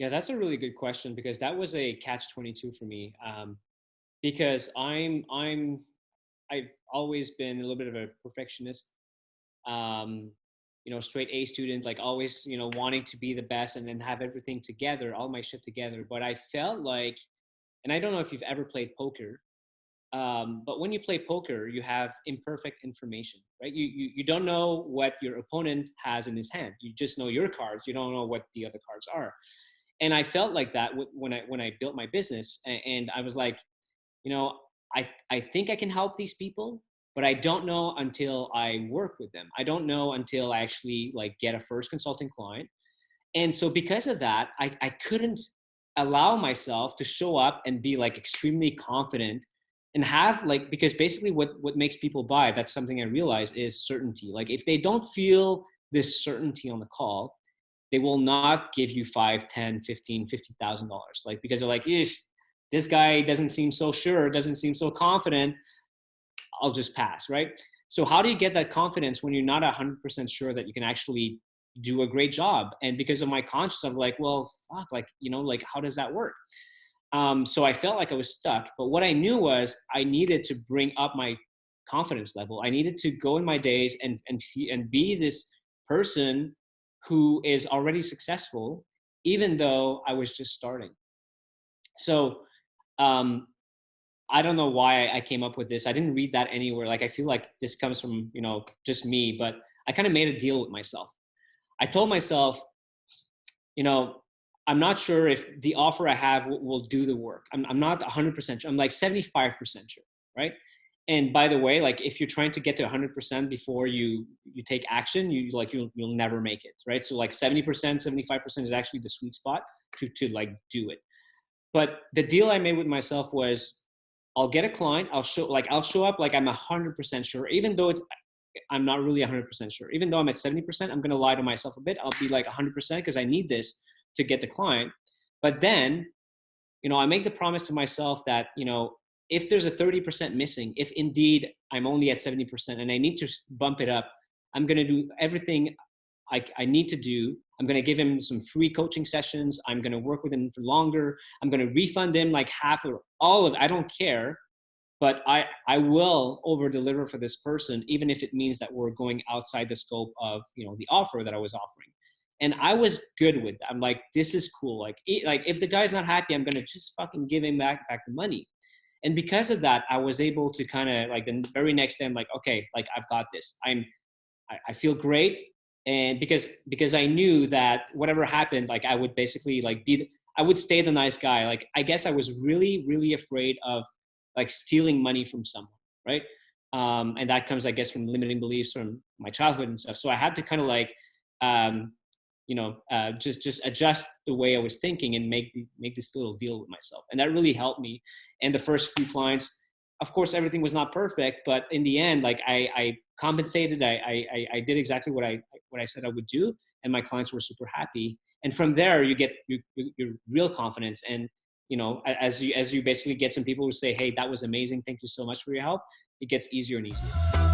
Yeah, that's a really good question because that was a catch 22 for me. Because I've always been a little bit of a perfectionist. Um, straight A student, like always, wanting to be the best and then have everything together, all my shit together. But I felt like, and I don't know if you've ever played poker, but when you play poker, you have imperfect information, right? You don't know what your opponent has in his hand. You just know your cards. You don't know what the other cards are. And I felt like that when I built my business, and I was like, you know, I think I can help these people, but I don't know until I work with them. I don't know until I actually like get a first consulting client. And so because of that, I couldn't allow myself to show up and be like extremely confident and have like, because basically what makes people buy, that's something I realize, is certainty. Like if they don't feel this certainty on the call, they will not give you 5, 10, 15, $50,000. Like, because they're like, ish, this guy doesn't seem so sure, doesn't seem so confident, I'll just pass, right? So how do you get that confidence when you're not 100% sure that you can actually do a great job? And because of my conscience, I'm like, well, fuck, like, like how does that work? So I felt like I was stuck. But what I knew was I needed to bring up my confidence level. I needed to go in my days and be this person who is already successful, even though I was just starting. So um, I don't know why I came up with this. I didn't read that anywhere. Like I feel like this comes from just me, but I kind of made a deal with myself. I told myself, you know, I'm not sure if the offer I have will do the work. I'm not 100% sure. I'm like 75% sure, right? And by the way, like if you're trying to get to 100% before you take action, you'll never make it, right? So like 70%, 75% is actually the sweet spot to like do it. But the deal I made with myself was, I'll get a client. I'll show up like I'm 100% sure, even though I'm not really 100% sure. Even though I'm at 70%, I'm going to lie to myself a bit. I'll be like 100% because I need this to get the client. But then, I make the promise to myself that, if there's a 30% missing, if indeed I'm only at 70% and I need to bump it up, I'm going to do everything I need to do. I'm going to give him some free coaching sessions. I'm going to work with him for longer. I'm going to refund him like half or all of it. I don't care. But I will over deliver for this person, even if it means that we're going outside the scope of, the offer that I was offering. And I was good with that. I'm like, this is cool. Like if the guy's not happy, I'm going to just fucking give him back the money. And because of that, I was able to kind of like the very next day, I'm like, okay, like I've got this. I feel great. And because I knew that whatever happened, like I would basically like I would stay the nice guy. Like, I guess I was really, really afraid of like stealing money from someone. Right. And that comes, I guess, from limiting beliefs from my childhood and stuff. So I had to kind of like, just adjust the way I was thinking and make this little deal with myself. And that really helped me. And the first few clients, of course, everything was not perfect, but in the end, like I compensated, I did exactly what I said I would do. And my clients were super happy. And from there you get your real confidence. And, as you basically get some people who say, hey, that was amazing, thank you so much for your help, it gets easier and easier.